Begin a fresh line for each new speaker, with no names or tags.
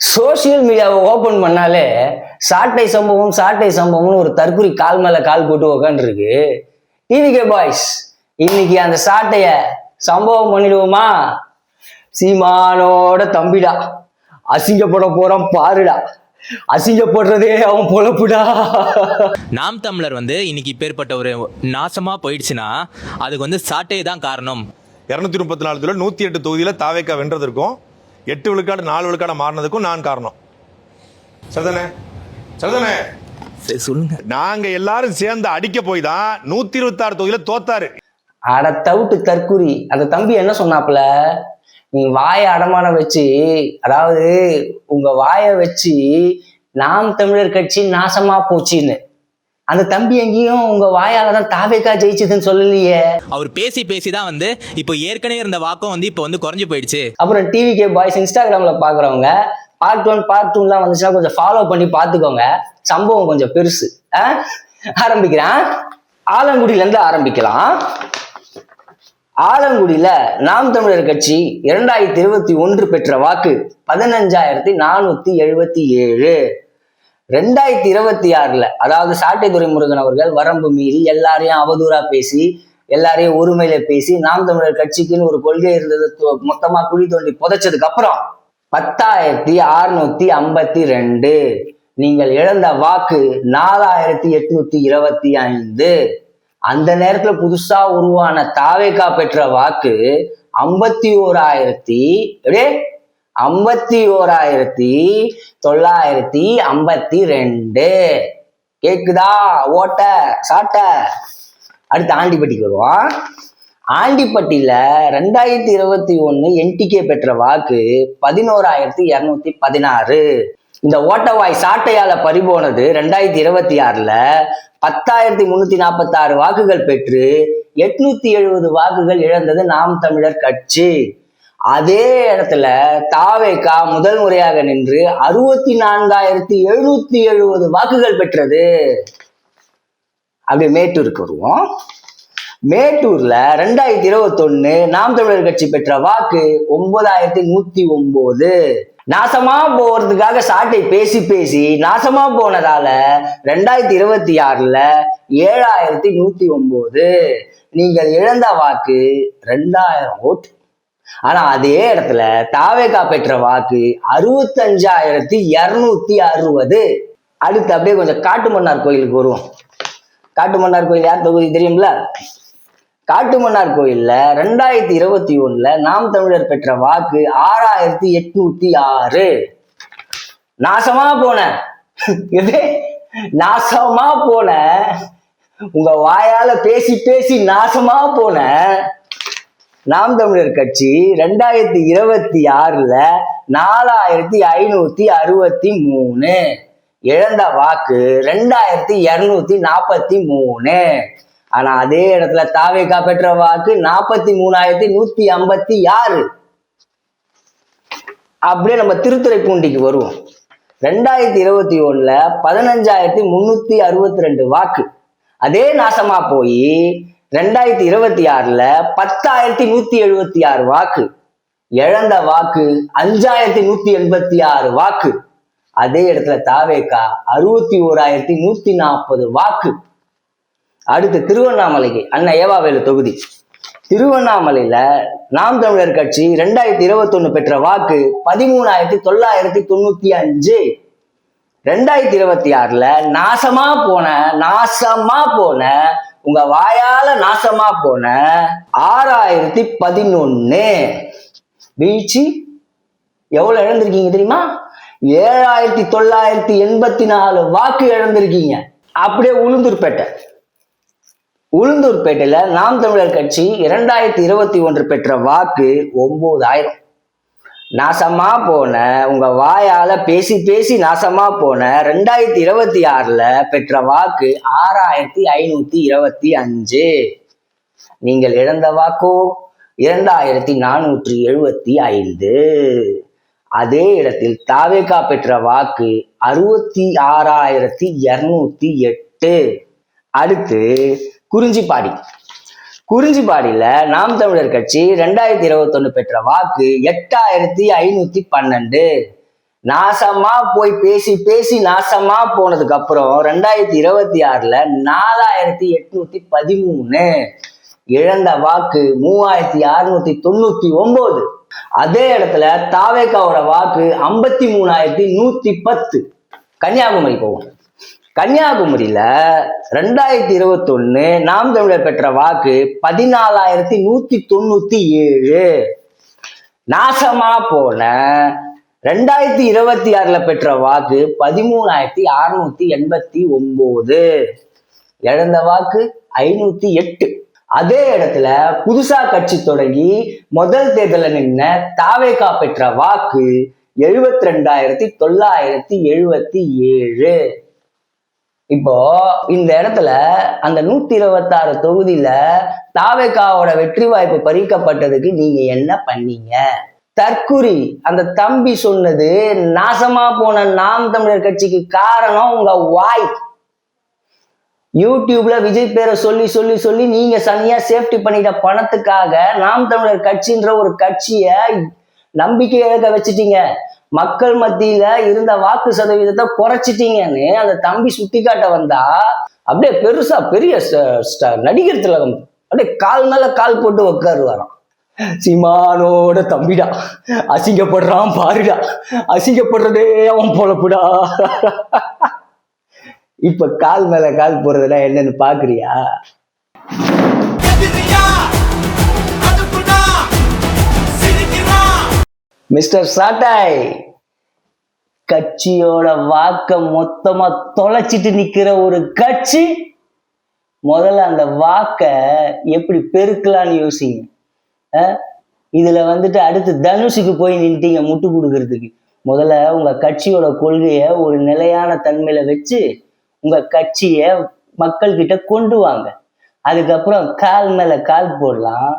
Social மீடியாவை open பண்ணாலே சாட்டை சம்பவம்னு ஒரு தற்குறி கால் மேல கால் போட்டு உக்காந்துருக்கு. டிவிகே பாய்ஸ் இன்னைக்கு அந்த சாட்டைய சம்பவம் பண்ணிடுவோமா? சீமானோட தம்பிடா, அசிங்கப்பட போறான் பாருடா, அசிங்கப்படுறதே அவன் பொழப்புடா.
நாம் தமிழர் இன்னைக்கு இப்பேற்பட்ட ஒரு நாசமா போயிடுச்சுன்னா அதுக்கு சாட்டை தான் காரணம்.
234 தொகுதியில் 108 தொகுதியில தாவேக்கா வென்றதற்கும் 8 விழுக்காடு 4 விழுக்காடு மாறினதுக்கும் நான் காரணம். சரிதானே?
சரி சொல்லுங்க.
நாங்க எல்லாரும் சேர்ந்து அடிக்க போய் தான் 126 தொகுதியில தோத்தாரு.
அட தவிட்டு தற்குறி, அந்த தம்பி என்ன சொன்னாப்புல, நீ வாயை அடமானம் வச்சு, அதாவது உங்க வாயை வச்சு நாம் தமிழர் கட்சி நாசமா போச்சுன்னு. அந்த தம்பி எங்கேயும் உங்க வாயால தான் தாவேக்கா ஜெயிச்சதுன்னு சொல்லலையே.
அவர் பேசி தான் இப்போ ஏற்கனவே இருந்த வாக்கம் இப்போ குறைஞ்சு போயிடுச்சு.
அப்புறம் டிவிகே பாய்ஸ் இன்ஸ்டாகிராம்ல பாக்குறவங்க பார்ட் 1 பார்ட் 2 வந்துச்சுன்னா கொஞ்சம் ஃபாலோ பண்ணி பாத்துக்கோங்க. சம்பவம் கொஞ்சம் பெருசு. ஆரம்பிக்கிறேன். ஆலங்குடியில இருந்து ஆரம்பிக்கலாம். ஆலங்குடியில நாம் தமிழர் கட்சி 2021 பெற்ற வாக்கு 15,477. 2026 அதாவது சாட்டை துரைமுருகன் அவர்கள் வரம்பு மீறி எல்லாரையும் அவதூறா பேசி, எல்லாரையும் ஒருமையில பேசி, நாம் தமிழர் கட்சிக்குன்னு ஒரு கொள்கை இருந்தது மொத்தமா குழி தோண்டி புதைச்சதுக்கு அப்புறம் 10,652. நீங்கள் இழந்த வாக்கு 4,825. அந்த நேரத்துல புதுசா உருவான தாவேக்கா பெற்ற வாக்கு 51,952. கேக்குதா ஓட்ட சாட்ட? அடுத்து ஆண்டிப்பட்டிக்கு வருவோம். ஆண்டிப்பட்டியில 2021 என்டிகே பெற்ற வாக்கு 11,216. இந்த ஓட்டவாய் சாட்டையால பறிபோனது 2026 10,346 வாக்குகள் பெற்று 870 வாக்குகள் இழந்தது நாம் தமிழர் கட்சி. அதே இடத்துல தாவேக்கா முதல் முறையாக நின்று 64,770 வாக்குகள் பெற்றது. அப்படி மேட்டூருக்கு வருவோம். மேட்டூர்ல 2021 நாம் தமிழர் கட்சி பெற்ற வாக்கு 9,109. நாசமா போறதுக்காக சாட்டை பேசி நாசமா போனதால 2026 7,109. நீங்கள் இழந்த வாக்கு 2,000 ஓட்டு. ஆனா அதே இடத்துல தாவேக்கா பெற்ற வாக்கு 65,260. அடுத்து அப்படியே கொஞ்சம் காட்டுமன்னார் கோயிலுக்கு வருவோம். காட்டுமன்னார் கோயில் யார் தொகுதி தெரியும்ல? காட்டுமன்னார் கோயில்ல 2021 நாம் தமிழர் பெற்ற வாக்கு 6,806. நாசமா போன உங்க வாயால பேசி நாசமா போன நாம் தமிழர் கட்சி 2026 4,563. இழந்த வாக்கு 2,243. ஆனா அதே இடத்துல தாவேக்கா பெற்ற வாக்கு 43,156. அப்படியே நம்ம திருத்துறைப்பூண்டிக்கு வருவோம். 2021 15,362 வாக்கு. அதே நாசமா போய் 2026 10,176 வாக்கு. இழந்த வாக்கு 5,186 வாக்கு. அதே இடத்துல தாவேக்கா 61,140 வாக்கு. அடுத்து திருவண்ணாமலைக்கு அண்ணன் ஏவாவேலு தொகுதி. திருவண்ணாமலையில நாம் தமிழர் கட்சி 2021 பெற்ற வாக்கு 13,995. 2026 நாசமா போன உங்க வாயால நாசமா போன 6,011. வீழ்ச்சி எவ்வளவு இழந்திருக்கீங்க தெரியுமா? 7,984 வாக்கு இழந்திருக்கீங்க. அப்படியே உளுந்தூர்பேட்டையில நாம் தமிழர் கட்சி 2021 பெற்ற வாக்கு 9,000. நாசமா போன உங்க வாயால பேசி நாசமா போன 2026 பெற்ற வாக்கு 6,525. நீங்கள் இழந்த வாக்கோ 2,475. அதே இடத்தில் தாவேக்கா பெற்ற வாக்கு 66,208. அடுத்து குறிஞ்சிப்பாடியில நாம் தமிழர் கட்சி 2021 பெற்ற வாக்கு 8,512. நாசமா போய் பேசி பேசி நாசமா போனதுக்கு அப்புறம் 2026ல 4813 இழந்த வாக்கு 3699. அதே இடத்துல தாவேக்காவோட வாக்கு 53110. கன்னியாகுமரி போவோம். கன்னியாகுமரியில 2021 நாம் தமிழர் பெற்ற வாக்கு 14197. நாசமா போன 2026ல பெற்ற வாக்கு 13689. இழந்த வாக்கு 508. அதே இடத்துல புதுசா கட்சி தொடங்கி முதல் தேர்தலில் நின்ன தாவேகா பெற்ற வாக்கு 72977. இப்போ இந்த இடத்துல அந்த 126 தொகுதியில தாவேகாவோட வெற்றி வாய்ப்பு பறிக்கப்பட்டதுக்கு நீங்க என்ன பண்ணீங்க? தற்குறி அந்த தம்பி சொன்னது நாசமா போன நாம் தமிழர் கட்சிக்கு காரணம் உங்க வாய். யூடியூப்ல விஜய் பேரை சொல்லி சொல்லி சொல்லி நீங்க தனியா சேஃப்டி பண்ணிட்ட பணத்துக்காக நாம் தமிழர் கட்சின்ற ஒரு கட்சிய நம்பிக்கை இழக்க வச்சுட்டீங்க. மக்கள் மத்தியில இருந்த வாக்கு சதவீதத்தை குறைச்சிட்டீங்கன்னு அந்த தம்பி சுட்டி காட்ட வந்தா அப்படியே பெருசா பெரிய நடிகர் திலகம் அப்படியே கால் மேல கால் போட்டு உட்காருவாராம். சீமானோட தம்பிடா, அசிங்கப்படுறான் பாருடா, அசிங்கப்படுறதே அவன் பொழப்புடா. இப்ப கால் மேல கால் போறதுல என்னன்னு பாக்குறியா? மிஸ்டர் சாட்டாய், கட்சியோட வாக்க மொத்தமா தொலைச்சிட்டு நிக்கிற ஒரு கட்சி முதல்ல அந்த வாக்க எப்படி பெருக்கலான்னு யோசிங்க. இதுல வந்துட்டு அடுத்து தனுஷுக்கு போய் நின்ட்டீங்க முட்டு கொடுக்கறதுக்கு. முதல்ல உங்க கட்சியோட கொள்கைய ஒரு நிலையான தன்மையில வச்சு உங்க கட்சிய மக்கள் கிட்ட கொண்டு வாங்க. அதுக்கப்புறம் கால் மேல கால் போடலாம்.